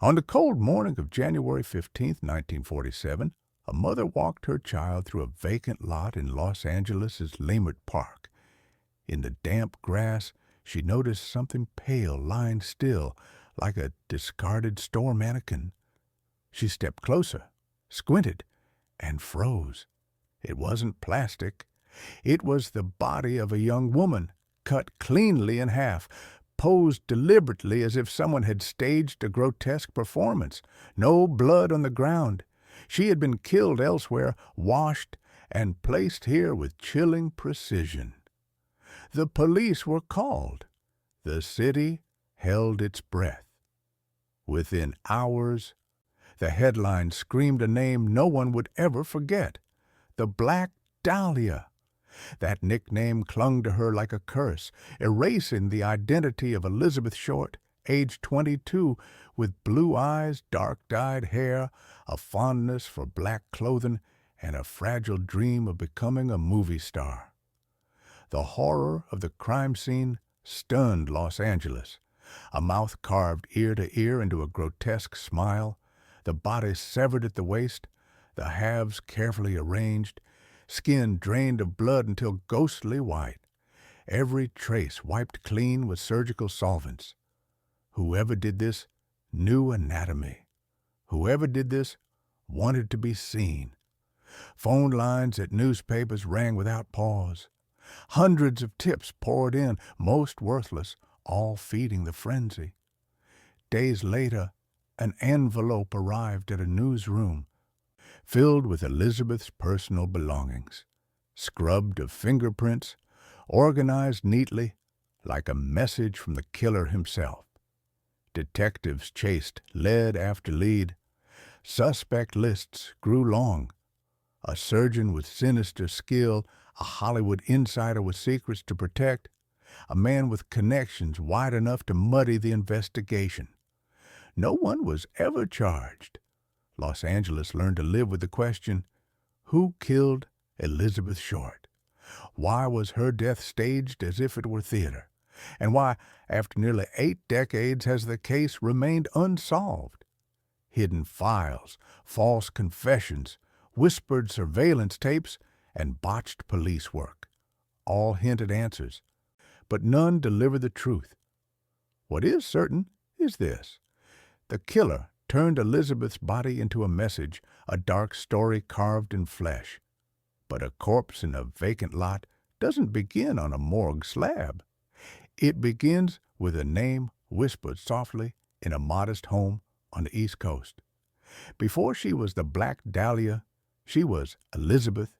On the cold morning of January 15th, 1947, a mother walked her child through a vacant lot in Los Angeles' Lamert Park. In the damp grass, she noticed something pale lying still, like a discarded store mannequin. She stepped closer, squinted, and froze. It wasn't plastic. It was the body of a young woman, cut cleanly in half, posed deliberately as if someone had staged a grotesque performance. No blood on the ground. She had been killed elsewhere, washed, and placed here with chilling precision. The police were called. The city held its breath. Within hours, the headline screamed a name no one would ever forget: the Black Dahlia. That nickname clung to her like a curse, erasing the identity of Elizabeth Short, age 22, with blue eyes, dark-dyed hair, a fondness for black clothing, and a fragile dream of becoming a movie star. The horror of the crime scene stunned Los Angeles. A mouth carved ear to ear into a grotesque smile, the body severed at the waist, the halves carefully arranged, skin drained of blood until ghostly white, every trace wiped clean with surgical solvents. Whoever did this knew anatomy. Whoever did this wanted to be seen. Phone lines at newspapers rang without pause. Hundreds of tips poured in, most worthless, all feeding the frenzy. Days later, an envelope arrived at a newsroom, filled with Elizabeth's personal belongings, scrubbed of fingerprints, organized neatly, like a message from the killer himself. Detectives chased lead after lead. Suspect lists grew long. A surgeon with sinister skill, a Hollywood insider with secrets to protect, a man with connections wide enough to muddy the investigation. No one was ever charged. Los Angeles learned to live with the question, who killed Elizabeth Short? Why was her death staged as if it were theater? And why, after nearly 8 decades, has the case remained unsolved? Hidden files, false confessions, whispered surveillance tapes, and botched police work all hinted answers, but none deliver the truth. What is certain is this: the killer turned Elizabeth's body into a message, a dark story carved in flesh. But a corpse in a vacant lot doesn't begin on a morgue slab. It begins with a name whispered softly in a modest home on the East Coast. Before she was the Black Dahlia, she was Elizabeth,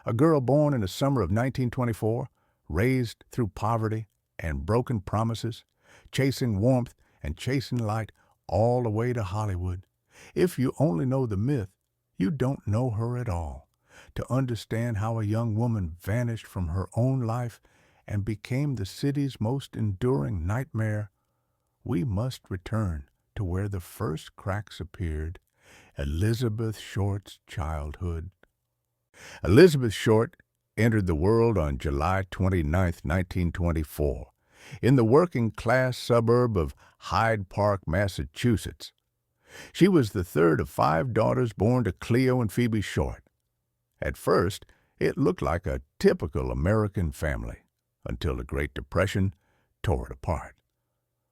a girl born in the summer of 1924, raised through poverty and broken promises, chasing warmth and chasing light all the way to Hollywood. If you only know the myth, you don't know her at all. To understand how a young woman vanished from her own life and became the city's most enduring nightmare, we must return to where the first cracks appeared: Elizabeth Short's childhood. Elizabeth Short entered the world on July 29, 1924, in the working-class suburb of Hyde Park, Massachusetts. She was the third of 5 daughters born to Cleo and Phoebe Short. At first, it looked like a typical American family, until the Great Depression tore it apart.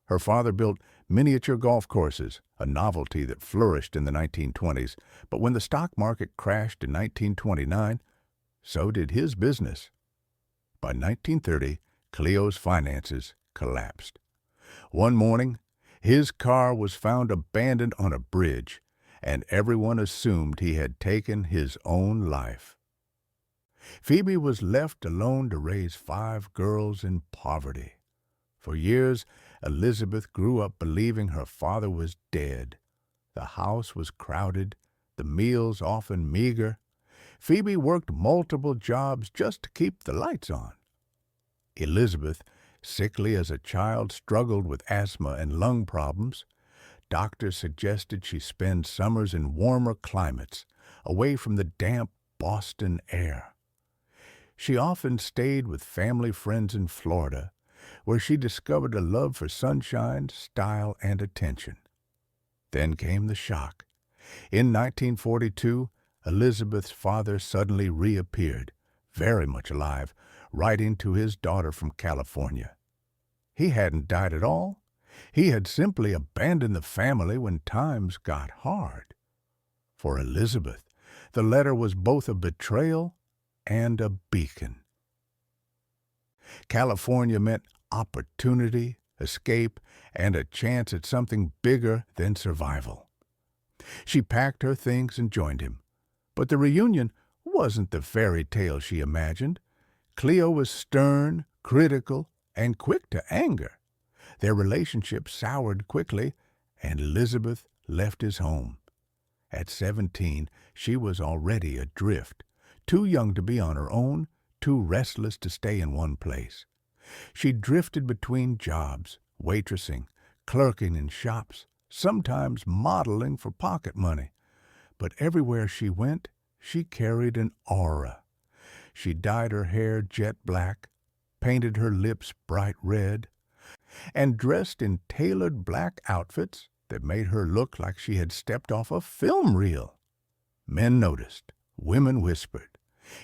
Her father built miniature golf courses, a novelty that flourished in the 1920s, but when the stock market crashed in 1929, so did his business. By 1930, Cleo's finances collapsed. One morning, his car was found abandoned on a bridge, and everyone assumed he had taken his own life. Phoebe was left alone to raise 5 girls in poverty. For years, Elizabeth grew up believing her father was dead. The house was crowded, the meals often meager. Phoebe worked multiple jobs just to keep the lights on. Elizabeth, sickly as a child, struggled with asthma and lung problems. Doctors suggested she spend summers in warmer climates, away from the damp Boston air. She often stayed with family friends in Florida, where she discovered a love for sunshine, style, and attention. Then came the shock. In 1942, Elizabeth's father suddenly reappeared, very much alive, writing to his daughter from California. He hadn't died at all. He had simply abandoned the family when times got hard. For Elizabeth, the letter was both a betrayal and a beacon. California meant opportunity, escape, and a chance at something bigger than survival. She packed her things and joined him. But the reunion wasn't the fairy tale she imagined. Cleo was stern, critical, and quick to anger. Their relationship soured quickly, and Elizabeth left his home. At 17, she was already adrift, too young to be on her own, too restless to stay in one place. She drifted between jobs, waitressing, clerking in shops, sometimes modeling for pocket money. But everywhere she went, she carried an aura. She dyed her hair jet black, painted her lips bright red, and dressed in tailored black outfits that made her look like she had stepped off a film reel. Men noticed, women whispered.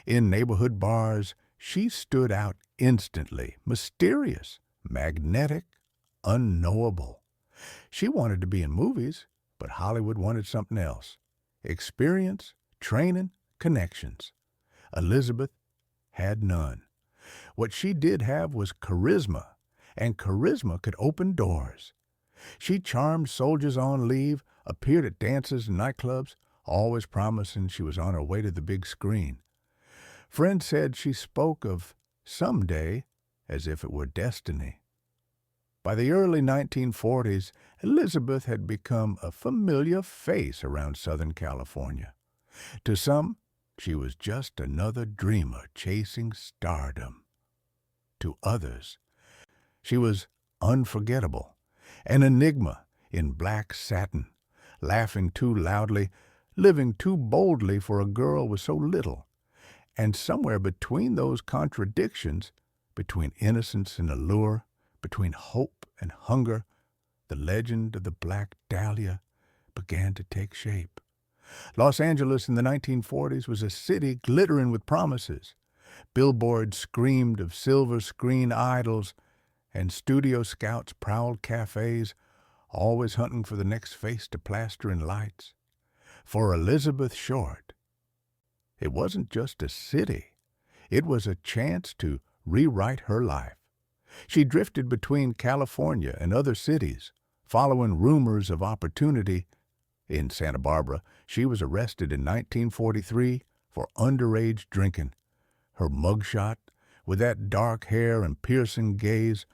In neighborhood bars, she stood out instantly, mysterious, magnetic, unknowable. She wanted to be in movies, but Hollywood wanted something else. Experience, training, connections. Elizabeth had none. What she did have was charisma, and charisma could open doors. She charmed soldiers on leave, appeared at dances and nightclubs, always promising she was on her way to the big screen. Friends said she spoke of someday as if it were destiny. By the early 1940s, Elizabeth had become a familiar face around Southern California. To some, she was just another dreamer chasing stardom. To others, she was unforgettable, an enigma in black satin, laughing too loudly, living too boldly for a girl with so little. And somewhere between those contradictions, between innocence and allure, between hope and hunger, the legend of the Black Dahlia began to take shape. Los Angeles in the 1940s was a city glittering with promises. Billboards screamed of silver screen idols, and studio scouts prowled cafes, always hunting for the next face to plaster in lights. For Elizabeth Short, it wasn't just a city. It was a chance to rewrite her life. She drifted between California and other cities, following rumors of opportunity. In Santa Barbara, she was arrested in 1943 for underage drinking. Her mugshot, with that dark hair and piercing gaze,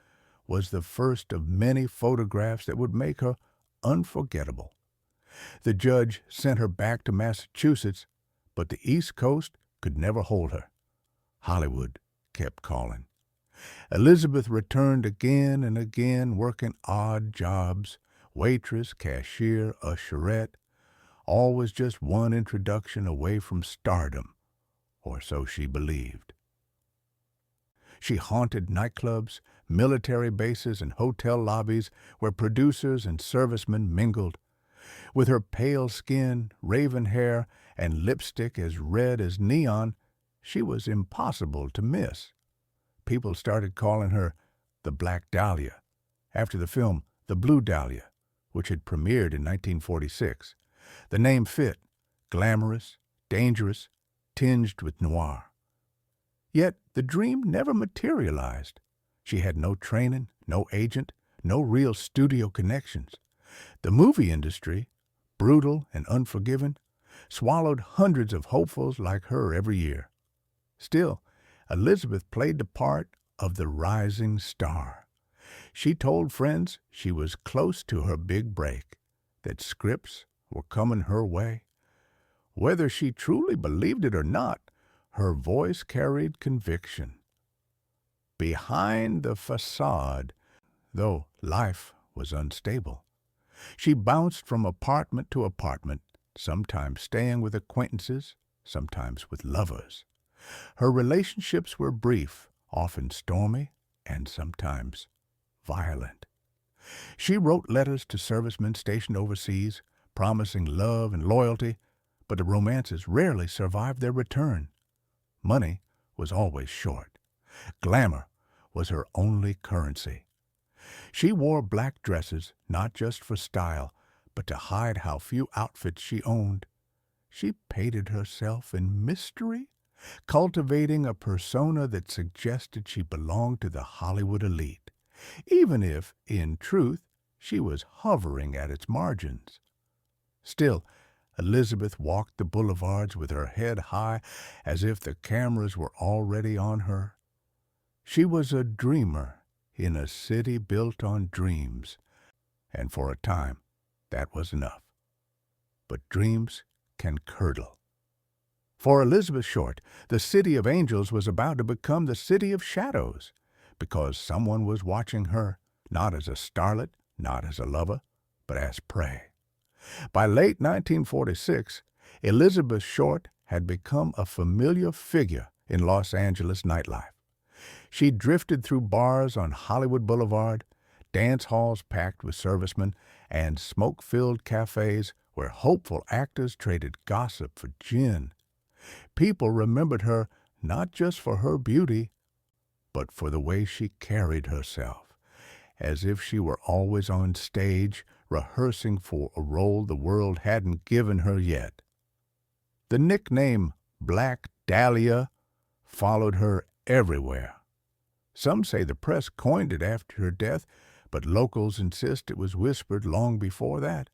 was the first of many photographs that would make her unforgettable. The judge sent her back to Massachusetts, but the East Coast could never hold her. Hollywood kept calling. Elizabeth returned again and again, working odd jobs, waitress, cashier, usherette, always just one introduction away from stardom, or so she believed. She haunted nightclubs, military bases, and hotel lobbies where producers and servicemen mingled. With her pale skin, raven hair, and lipstick as red as neon, she was impossible to miss. People started calling her the Black Dahlia, after the film The Blue Dahlia, which had premiered in 1946. The name fit, glamorous, dangerous, tinged with noir. Yet the dream never materialized. She had no training, no agent, no real studio connections. The movie industry, brutal and unforgiving, swallowed hundreds of hopefuls like her every year. Still, Elizabeth played the part of the rising star. She told friends she was close to her big break, that scripts were coming her way. Whether she truly believed it or not, her voice carried conviction. Behind the facade, though life was unstable, she bounced from apartment to apartment, sometimes staying with acquaintances, sometimes with lovers. Her relationships were brief, often stormy, and sometimes violent. She wrote letters to servicemen stationed overseas, promising love and loyalty, but the romances rarely survived their return. Money was always short. Glamour was her only currency. She wore black dresses not just for style, but to hide how few outfits she owned. She painted herself in mystery, cultivating a persona that suggested she belonged to the Hollywood elite, even if, in truth, she was hovering at its margins. Still, Elizabeth walked the boulevards with her head high as if the cameras were already on her. She was a dreamer in a city built on dreams, and for a time that was enough. But dreams can curdle. For Elizabeth Short, the City of Angels was about to become the City of Shadows, because someone was watching her, not as a starlet, not as a lover, but as prey. By late 1946, Elizabeth Short had become a familiar figure in Los Angeles nightlife. She drifted through bars on Hollywood Boulevard, dance halls packed with servicemen, and smoke-filled cafes where hopeful actors traded gossip for gin. People remembered her not just for her beauty, but for the way she carried herself, as if she were always on stage, rehearsing for a role the world hadn't given her yet. The nickname Black Dahlia followed her everywhere. Some say the press coined it after her death, but locals insist it was whispered long before that.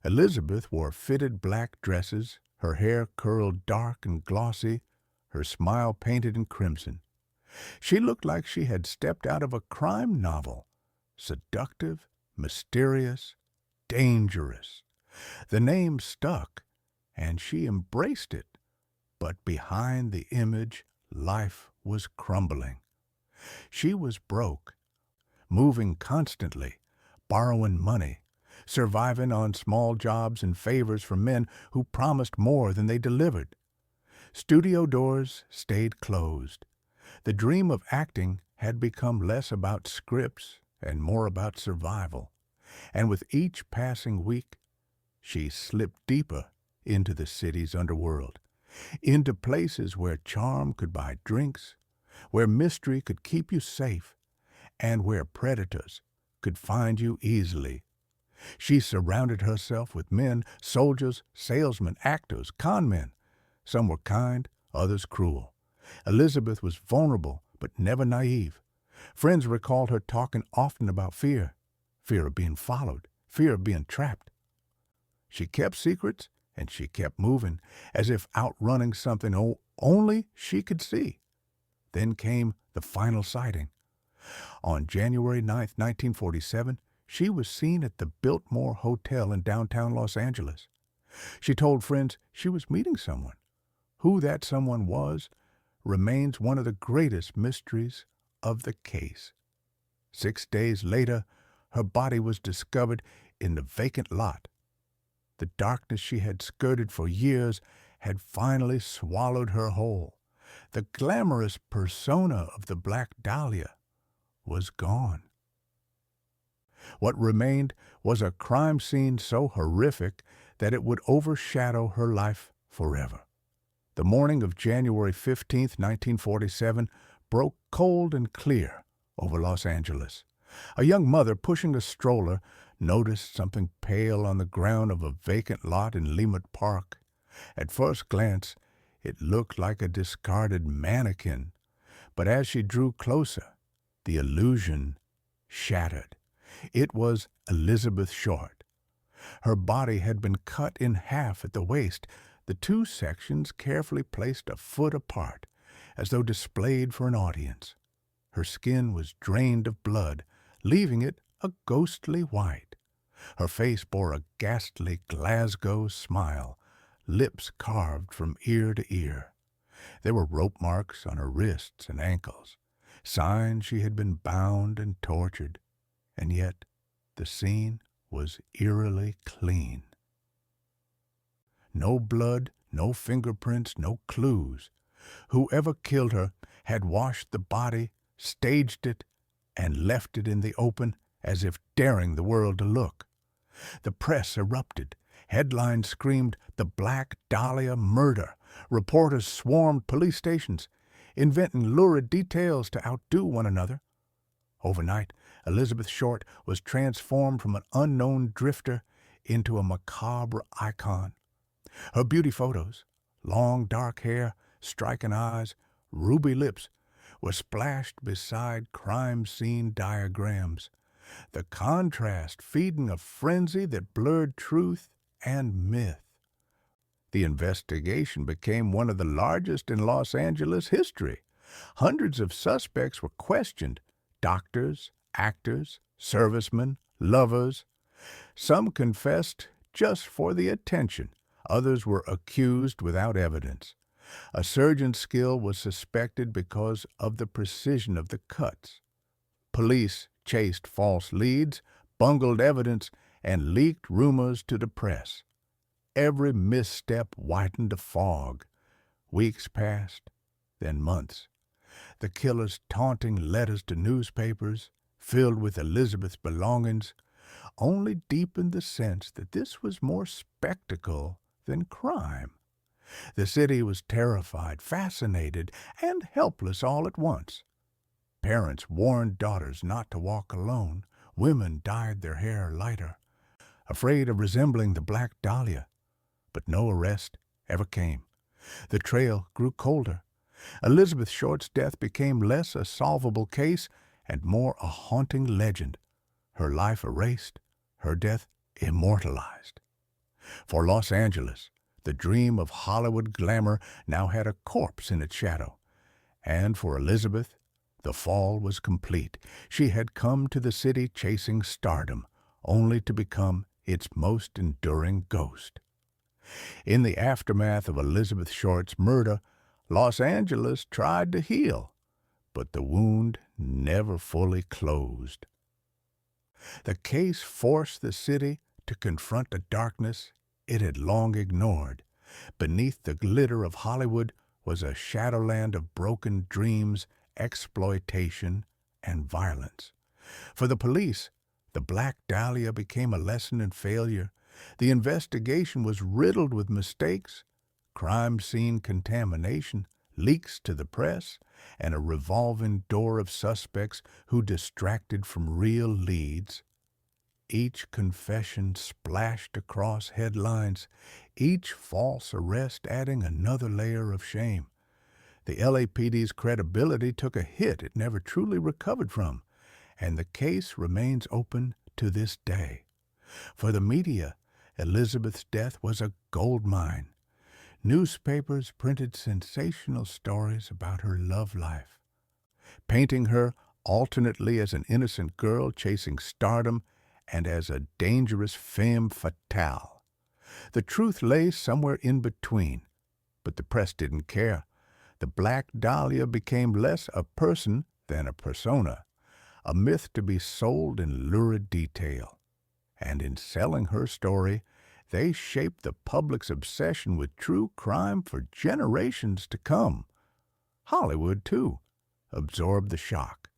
Elizabeth wore fitted black dresses, her hair curled dark and glossy, her smile painted in crimson. She looked like she had stepped out of a crime novel, seductive, mysterious, dangerous. The name stuck, and she embraced it, but behind the image, life was crumbling. She was broke, moving constantly, borrowing money, surviving on small jobs and favors from men who promised more than they delivered. Studio doors stayed closed. The dream of acting had become less about scripts and more about survival. And with each passing week, she slipped deeper into the city's underworld, into places where charm could buy drinks, where mystery could keep you safe, and where predators could find you easily. She surrounded herself with men, soldiers, salesmen, actors, con men. Some were kind, others cruel. Elizabeth was vulnerable, but never naive. Friends recalled her talking often about fear of being followed, fear of being trapped. She kept secrets, and she kept moving, as if outrunning something only she could see. Then came the final sighting. On January 9, 1947, she was seen at the Biltmore Hotel in downtown Los Angeles. She told friends she was meeting someone. Who that someone was remains one of the greatest mysteries of the case. 6 days later, her body was discovered in the vacant lot. The darkness she had skirted for years had finally swallowed her whole. The glamorous persona of the Black Dahlia was gone. What remained was a crime scene so horrific that it would overshadow her life forever. The morning of January 15, 1947, broke cold and clear over Los Angeles. A young mother pushing a stroller noticed something pale on the ground of a vacant lot in Leimert Park. At first glance, it looked like a discarded mannequin, but as she drew closer, the illusion shattered. It was Elizabeth Short. Her body had been cut in half at the waist, the two sections carefully placed a foot apart, as though displayed for an audience. Her skin was drained of blood, leaving it a ghostly white. Her face bore a ghastly Glasgow smile, lips carved from ear to ear. There were rope marks on her wrists and ankles, signs she had been bound and tortured, and yet the scene was eerily clean. No blood, no fingerprints, no clues. Whoever killed her had washed the body, staged it, and left it in the open as if daring the world to look. The press erupted. Headlines screamed, "The Black Dahlia murder." Reporters swarmed police stations, inventing lurid details to outdo one another. Overnight, Elizabeth Short was transformed from an unknown drifter into a macabre icon. Her beauty photos, long dark hair, striking eyes, ruby lips, were splashed beside crime scene diagrams, the contrast feeding a frenzy that blurred truth and myth. The investigation became one of the largest in Los Angeles history. Hundreds of suspects were questioned: doctors, actors, servicemen, lovers. Some confessed just for the attention. Others were accused without evidence. A surgeon's skill was suspected because of the precision of the cuts. Police chased false leads, bungled evidence, and leaked rumors to the press. Every misstep whitened a fog. Weeks passed, then months. The killer's taunting letters to newspapers, filled with Elizabeth's belongings, only deepened the sense that this was more spectacle than crime. The city was terrified, fascinated, and helpless all at once. Parents warned daughters not to walk alone. Women dyed their hair lighter, afraid of resembling the Black Dahlia. But no arrest ever came. The trail grew colder. Elizabeth Short's death became less a solvable case and more a haunting legend. Her life erased, her death immortalized. For Los Angeles, the dream of Hollywood glamour now had a corpse in its shadow. And for Elizabeth, the fall was complete. She had come to the city chasing stardom, only to become its most enduring ghost. In the aftermath of Elizabeth Short's murder, Los Angeles tried to heal, but the wound never fully closed. The case forced the city to confront a darkness it had long ignored. Beneath the glitter of Hollywood was a shadowland of broken dreams, exploitation, and violence. For the police, the Black Dahlia became a lesson in failure. The investigation was riddled with mistakes, crime scene contamination, leaks to the press, and a revolving door of suspects who distracted from real leads. Each confession splashed across headlines, each false arrest adding another layer of shame. The LAPD's credibility took a hit it never truly recovered from, and the case remains open to this day. For the media, Elizabeth's death was a gold mine. Newspapers printed sensational stories about her love life, painting her alternately as an innocent girl chasing stardom and as a dangerous femme fatale. The truth lay somewhere in between, but the press didn't care. The Black Dahlia became less a person than a persona, a myth to be sold in lurid detail. And in selling her story, they shaped the public's obsession with true crime for generations to come. Hollywood, too, absorbed the shock.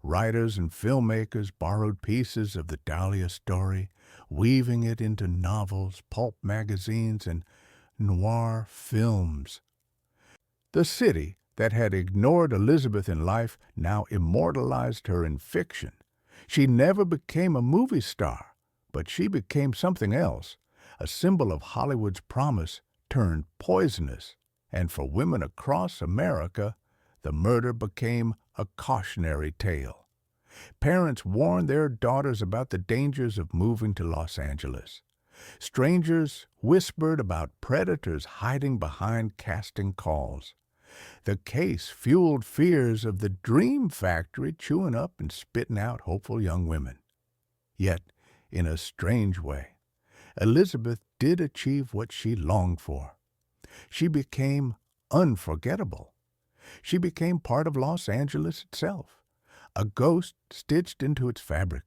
Writers and filmmakers borrowed pieces of the Dahlia story, weaving it into novels, pulp magazines, and noir films. The city that had ignored Elizabeth in life now immortalized her in fiction. She never became a movie star, but she became something else, a symbol of Hollywood's promise turned poisonous. And for women across America, the murder became a cautionary tale. Parents warned their daughters about the dangers of moving to Los Angeles. Strangers whispered about predators hiding behind casting calls. The case fueled fears of the dream factory chewing up and spitting out hopeful young women. Yet, in a strange way, Elizabeth did achieve what she longed for. She became unforgettable. She became part of Los Angeles itself, a ghost stitched into its fabric,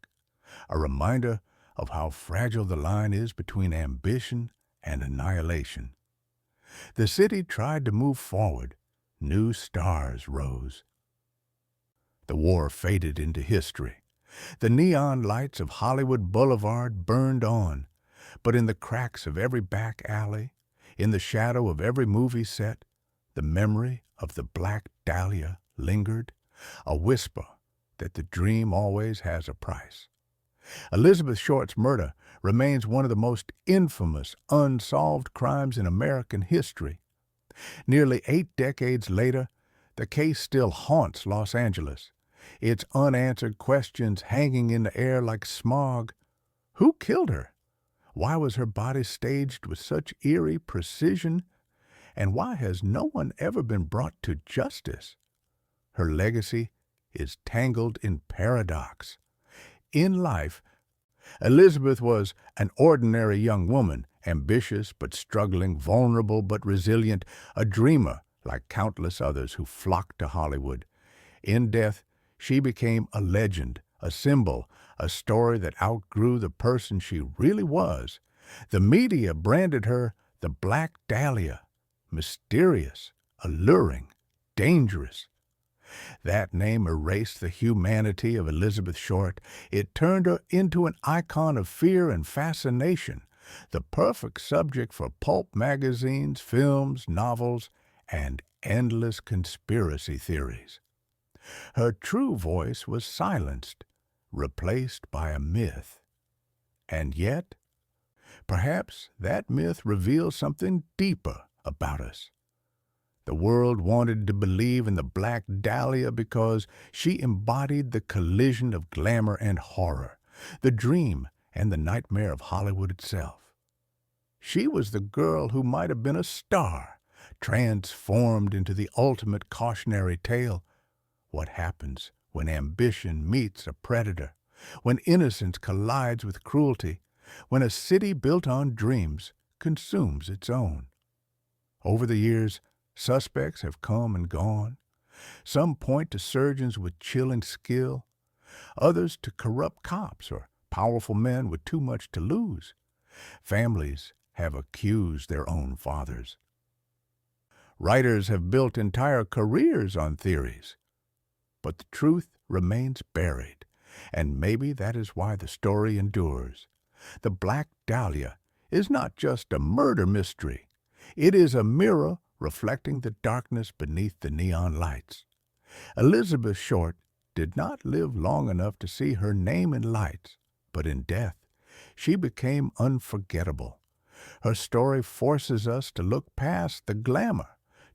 a reminder of how fragile the line is between ambition and annihilation. The city tried to move forward. New stars rose. The war faded into history. The neon lights of Hollywood Boulevard burned on, but in the cracks of every back alley, in the shadow of every movie set, the memory of the Black Dahlia lingered, a whisper that the dream always has a price. Elizabeth Short's murder remains one of the most infamous unsolved crimes in American history. Nearly 8 decades later, the case still haunts Los Angeles, its unanswered questions hanging in the air like smog. Who killed her? Why was her body staged with such eerie precision? And why has no one ever been brought to justice? Her legacy is tangled in paradox. In life, Elizabeth was an ordinary young woman, ambitious but struggling, vulnerable but resilient, a dreamer like countless others who flocked to Hollywood. In death, she became a legend, a symbol, a story that outgrew the person she really was. The media branded her the Black Dahlia, mysterious, alluring, dangerous. That name erased the humanity of Elizabeth Short. It turned her into an icon of fear and fascination, the perfect subject for pulp magazines, films, novels, and endless conspiracy theories. Her true voice was silenced, replaced by a myth. And yet, perhaps that myth reveals something deeper about us. The world wanted to believe in the Black Dahlia because she embodied the collision of glamour and horror, the dream and the nightmare of Hollywood itself. She was the girl who might have been a star, transformed into the ultimate cautionary tale. What happens when ambition meets a predator, when innocence collides with cruelty, when a city built on dreams consumes its own? Over the years, suspects have come and gone. Some point to surgeons with chilling skill, others to corrupt cops or powerful men with too much to lose. Families have accused their own fathers. Writers have built entire careers on theories. But the truth remains buried, and maybe that is why the story endures. The Black Dahlia is not just a murder mystery. It is a mirror reflecting the darkness beneath the neon lights. Elizabeth Short did not live long enough to see her name in lights, but in death, she became unforgettable. Her story forces us to look past the glamour,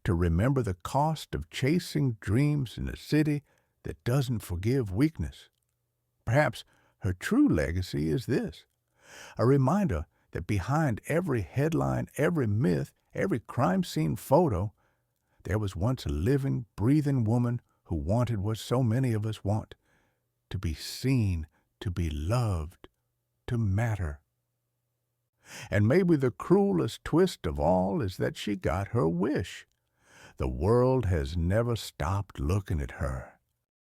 to remember the cost of chasing dreams in a city that doesn't forgive weakness. Perhaps her true legacy is this: a reminder that behind every headline, every myth, every crime scene photo, there was once a living, breathing woman who wanted what so many of us want: to be seen, to be loved, to matter. And maybe the cruelest twist of all is that she got her wish. The world has never stopped looking at her.